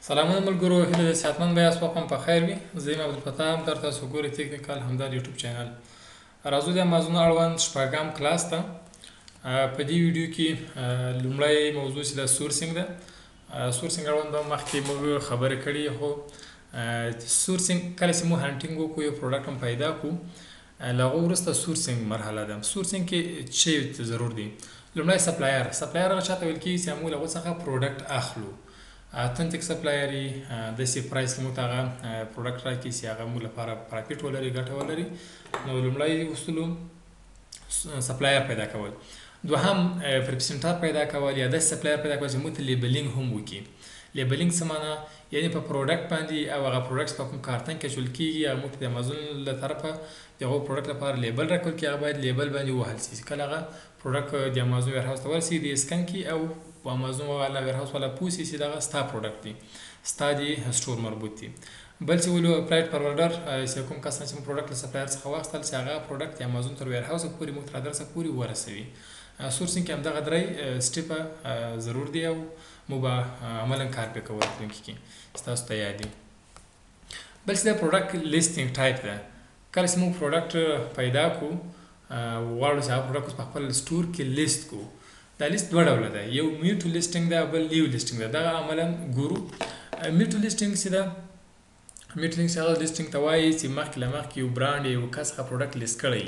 سلامونه ملګرو، هیله ده صحتمند به یاست، وخت مو په خیر وي. زه یم عبدالفتاح هم در تاسو ګورئ تکنیکال همدار یوټیوب چینل. راځو د امازون اړوند شپږم کلاس ته. په دې ویډیو کې لومړی موضوع چې د سورسینګ ده. سورسینګ اړوند به مخکې موږ خبرې کړې، خو سورسینګ کله چې موږ هانټینګ وکړو یو پروډکټ هم پیدا کړو، له هغه وروسته سورسینګ مرحله ده. سورسینګ کې څه ضرور دي؟ لومړی سپلایر هغه چاته ویل کېږي چې موږ له هغه څخه پروډکټ اخلو. اتنټیک سپلایر د سی پرایس کې موږ هغه پروډکټ راکړي چې هغه موږ لپاره پرافیټ ولري، ګټه ولري. نو لومړی اصولو سپلایر پیدا کول، دوهم پرسنټر پیدا کول یا د سپلایر پیدا کول چې موږ ته لیبلینګ هم وکړي. لیبلینګ څه معنا؟ یعنی په پروډکټ باندې او هغه پروډکټس په کوم کارتن کې اچول کېږي، هغه موږ ته د امازون له طرفه د هغو پروډکټ لپاره لیبل راکول کېږي. هغه باید لیبل باندې ووهل شي. کله هغه پروډکټ د امازون ویرهاوس ته ورسي، د اسکن کې او په امازون والا ویرهاوس والا پوسی چې دغه ستا پروډکټ دی، ستا د سټور مربوط دی. بل چې ولو پرایډ پروایډر چې کوم کس چې پروډکټ له سپلایر څخه واخیستل چې هغه پروډکټ د امازون تر ویرهاوس پورې موږ تر ادرس پورې ورسوي. سورسینګ کې همدغه درې سټیپه ضرور دی او موږ به عملاً کار پرې کول کې ستاسو ته یاد دي. بل چې د پروډکټ لیسټینګ ټایپ ده. کله چې موږ پروډکټ پیدا کړو، غواړو چې هغه پروډکټ په خپل سټور کې لیست کړو. دا لیست دوه ډوله ده، یو میوټو لیسټینګ ده او بل لیو لیسټینګ ده. دغه عملاً ګورو. میوټو لیسټینګ چې ده، میوټو لیسټینګ ته وایي چې مخکې له مخکې یو برانډ یو کس هغه پروډکټ لیست کړی،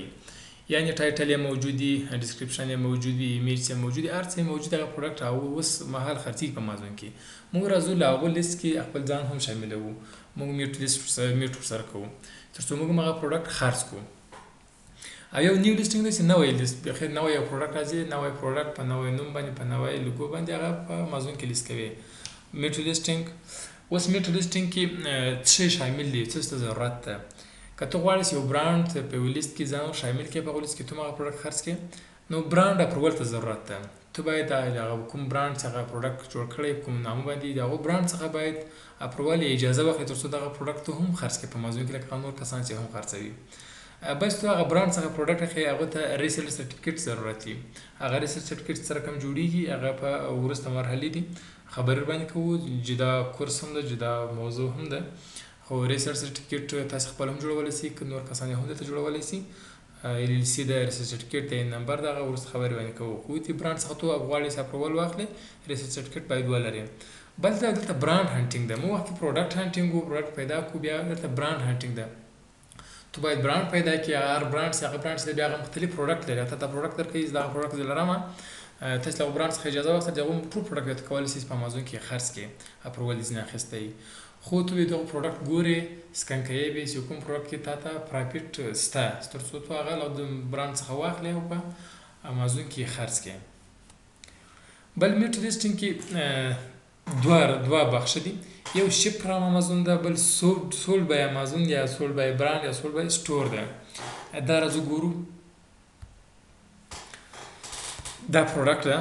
یعنی ټایټل یې موجود وي، ډسکرپشن یې موجود وي، ایمیج یې موجود وي، هر څه یې موجود هغه پروډکټ او اوس مهال خرڅېږي په امازون کې. موږ راځو له هغو لیست کې خپل ځان هم شاملوو. موږ میوټ ورسره کوو تر څو موږ هغه پروډکټ خرڅ کړو. او یو نیو لیسټینګ دی چې نوی لیست، بخیر نوی یو پروډکټ راځي، نوی پروډکټ په نوی نوم باندې په نوی لوګو باندې هغه په امازون کې لیست کوي. میوټو لیسټینګ. اوس میوټو لیسټینګ کې څه شامل دي، څه ته ضرورت ده؟ که ته غواړې چې یو برانډ په یو لیست کې ځان شامل کړې، په هغه لیست کې ته هغه پروډکټ خرڅ کړې، نو برانډ اپروول ته ضرورت ده. ته باید هغه کوم برانډ څخه پروډکټ جوړ کړی، کوم نامه باندې د هغه برانډ څخه باید اپروول اجازه واخلې تر څو دغه پروډکټ ته هم خرڅ کړې په امازون کې، لکه نور کسان چې هم خرڅوي. بس ته هغه برانډ څخه پروډکټ اخلې، هغه ته ریسیل سرټیفیکیټ ضرورت وي. هغه ریسیل سرټیفیکیټ سره کوم جوړیږي، هغه په وروسته مرحلې دي، خبرې باندې کوو. جدا کورس هم ده، جدا موضوع هم ده. خو ریسیل سرټیفیکیټ تاسو خپل هم جوړولی شئ، که نور کسان هم درته جوړولی شي. LLC د ریسیل سرټیفیکیټ د نمبر دغه وروسته خبرې باندې کوو. خو د برانډ څخه ته غواړې چې اپروول واخلې، ریسیل سرټیفیکیټ باید ولرې. بل دلته برانډ هانټینګ ده. موږ وخت پروډکټ هانټینګ وو، پروډکټ پیدا کړو، بیا دلته برانډ هانټینګ ده. تو باید برانډ پیدا کړې. هر برانډ چې هغه برانډ چې بیا هغه مختلف پروډکټ لري، ته دا پروډکټ درکوي، زه دغه پروډکټ زه لرم، تاسو له برانډ څخه اجازه واخلئ، دغه ټول پروډکټ ته کولی شئ په امازون کې خرڅ کړئ، اپروول یې ځینې اخیستی. خو ته دغه پروډکټ ګورې، سکن کوې به چې کوم پروډکټ کې تا ته پرافیټ شته، تر څو ته هغه له برانډ څخه واخلې او په امازون کې خرڅ کړې. بل میوټو لیسټینګ کې دوه بخشه دي. یو شپ فرام امازون ده، بل سولډ بای امازون یا سولډ بای برانډ یا سولډ بای سټور ده. دا راځو ګورو. دا پروډکټ ده.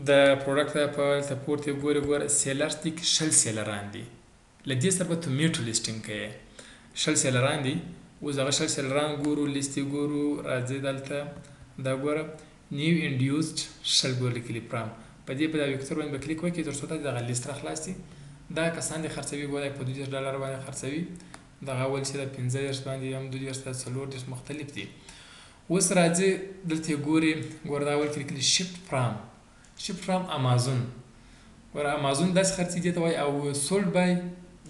د پروډکټ په پورته ګوره سیلرز دي، شل سیلران دي. له دې سره به ته میوټو لیسټینګ کوې. شل سیلران دي. اوس هغه شل سیلران ګورو، لیست یې ګورو. راځئ دلته دا ګوره، نیو انډیوسډ شل ګوره لیکلي فرام. په دې دا ویکتور باندې به کلیک وکړې تر څو ته دغه لیست راخلاص شي. دا کسان دې خرڅوي، ګوره په $20 باندې خرڅوي. دغه اول چې د 15 باندې هم 20 40 مختلف دي. اوس راځي دلته ګوري، ګوره دا اول کې لیکلي شپ فرام امازون. ګوره امازون داسې خرڅي دي ته وایي، او سولډ بای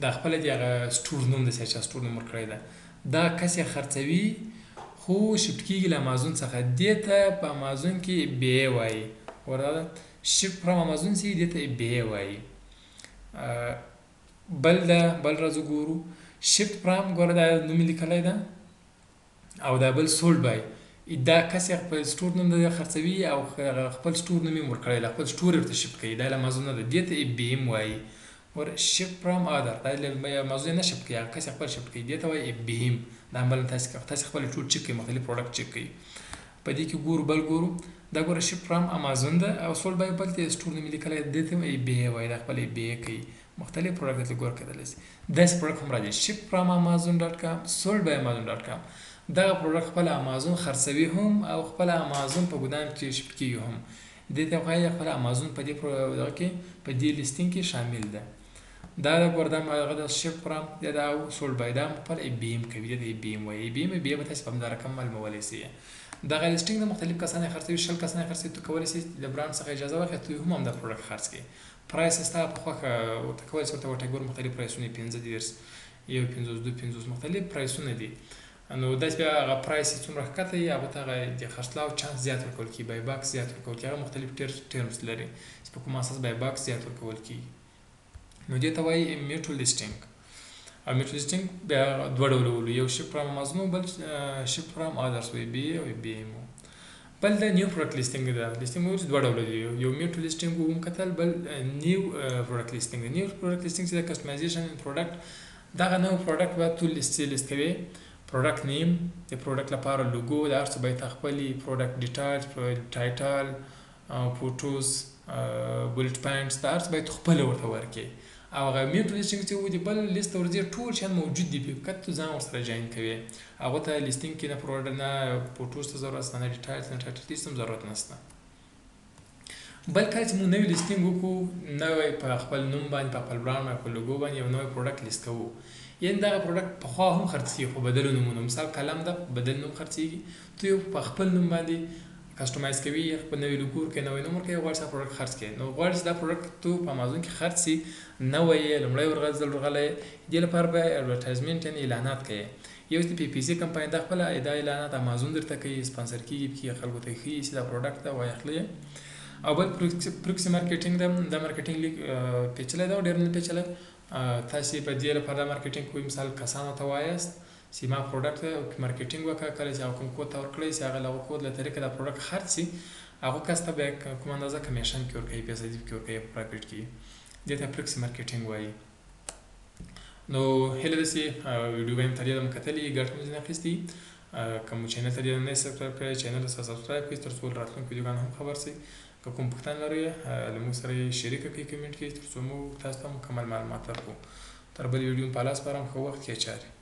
دا خپله د هغه سټور نوم دی، چې سټور نوم ورکړی ده. دا کس یې خرڅوي خو شفټ کېږي له امازون څخه، دې ته په امازون کې بیې وایي. ګوره دا شپ فرام امازون چې دې ته بیې وایي. بل راځو ګورو، شفت فرام، ګوره دا نوم یې لیکلی ده، او دا بل سولډ بای. دا کس یې خپل سټور نوم د خرڅوي او خپل سټور نوم یې ورکړی، خپل سټور یې ورته شفټ کوي، دا له امازون نه ده، دې ته بی ام وایي. ګوره شپ فرام ادر، دا له امازون نه شفټ کوي، هغه کس یې خپل شفټ کوي، دې ته وایي بی ام. دا عملاً تاسې خپل ټول چک کوئ، مختلف پروډکټ چک کوئ. په دې کې ګورو، بل ګورو، دا ګوره شپ فرام امازون ده، او سولډ بای بل ته سټور نوم یې لیکلی، دې ته وایي بی وایي، دا خپل بی کوي. مختلف پروډکټ ته ګوره کېدلی شي. داسې پروډکټ هم راځي، شپ فرام امازون ډاټ کام، سولډ بای امازون ډاټ کام. دغه پروډکټ خپل امازون خرڅوي هم او خپل امازون په ګدام کې شفټ کېږي هم. دې ته وایي خپل امازون په دې دغه کې په دې لیسټینګ کې شامل ده. دا د ګوردام هغه د شپ پرام دا سولډ بای دا په ای بی ایم کوي د ای بی ایم وای ای بی ایم به تاسو په همدا رقم معلومولای شئ. دغه لیسټینګ د مختلف کسانو خرڅوي، 20 کسانو خرڅوي، ته کولی شئ د برانډ څخه اجازه واخلئ ته هم دا پروډکټ خرڅ کړئ. پرایس ستا په خوښه ورته کولی شئ ورته وټاګور مختلف پرایسونه 15 یو 52 مختلف پرایسونه دي. نو داسې بیا هغه پرایس څومره ښکته وي هغه ته هغه د خرڅلاو چانس زیات ورکول کېږي، بای باکس زیات ورکول کېږي، هغه مختلف ټرمز لري چې په کوم اساس بای باکس زیات ورکول کېږي. نو دې ته وایي میوچوال لیسټینګ. او میوچوال لیسټینګ بیا دوه ډوله ولرو، یو شپ فرام امازون بل شپ فرام ادرس وی بی او بی ایم. بل د نیو پروډکټ لیسټینګ ده. لیسټینګ مو دوه ډوله دي، یو میوچوال لیسټینګ هم کتل، بل نیو پروډکټ لیسټینګ. نیو پروډکټ لیسټینګ چې د کسټمایزیشن پروډکټ دغه نو پروډکټ به تو لیست کوي، پروډکټ نیم د پروډکټ لپاره لوګو د هر څه به تخپلي، پروډکټ ډیټیلز، ټایټل، فوټوز، بولټ پوینټس د هر څه به خپل ورته ورکړي. او هغه میوچوال لیسټینګ چې و دي بل لیست ورځي ټول شیان موجود دي فقط ته ځان ورسره جاین کوي. هغه ته لیسټینګ کې نه پروډکټ نه فوټوز ته ضرورت نه ډیټیلز نه ټایټل لیست هم ضرورت نشته. بل کله چې موږ نوی لیسټینګ وکړو، نوی په خپل نوم باندې په خپل برانډ باندې په لوګو باندې یو نوی پروډکټ لیست کوو، یعنې دغه پروډکټ پخوا هم خرڅېږي خو بدل نومونه، مثال قلم ده بدل نوم خرڅېږي، ته یو په خپل نوم باندې کسټمایز کوي، خپل نوی لوګو ورکوي، نوی نوم ورکوي، غواړي چې دا پروډکټ خرڅ کړي. نو غواړي چې دا پروډکټ تو په امازون کې خرڅ شي، نوی یې لومړی ورغلی دې لپاره به اډورټایزمنټ یعنې اعلانات کوي. یو چې پی پی سي کمپنۍ دا خپله دا اعلانات امازون درته کوي، سپانسر کېږي، پکې خلکو ته ښیي چې دا پروډکټ ده وایي اخلي. او بل پروکسي مارکیټینګ ده. دا مارکیټینګ لیک پیچلی ده او ډېر نه پیچلی. تاسې په دې لپاره دا مارکیټینګ کوئ، مثال کسانو ته وایاست چې ما پروډکټ مارکیټینګ وکړه، کله چې هغه کوم کود ته ورکړئ چې هغه له هغه کود له طریقې دا پروډکټ خرڅ شي، هغه کس ته بیا کوم اندازه کمیشن پکې ورکوي، پیسې پکې ورکوي په پراکټ کې. دې ته پروکسي مارکیټینګ وایي. نو هیله ده چې ویډیو به مې تر ډېره مو کتلي، ګټه مو ځینې اخیستي. که مو چینل ته ډېره نه سبسکرایب کړی، چینل ته سبسکرایب کړئ تر څو راتلونکو ویډیوګانو هم خبر شئ. که کوم پوښتنه لرئ له موږ سره یې شریکه کړئ کمنټ کې، تر څو موږ تاسو ته مکمل معلومات درکړو. تر بلې ویډیو په لاس سپارم، ښه وخت، ښې چارې.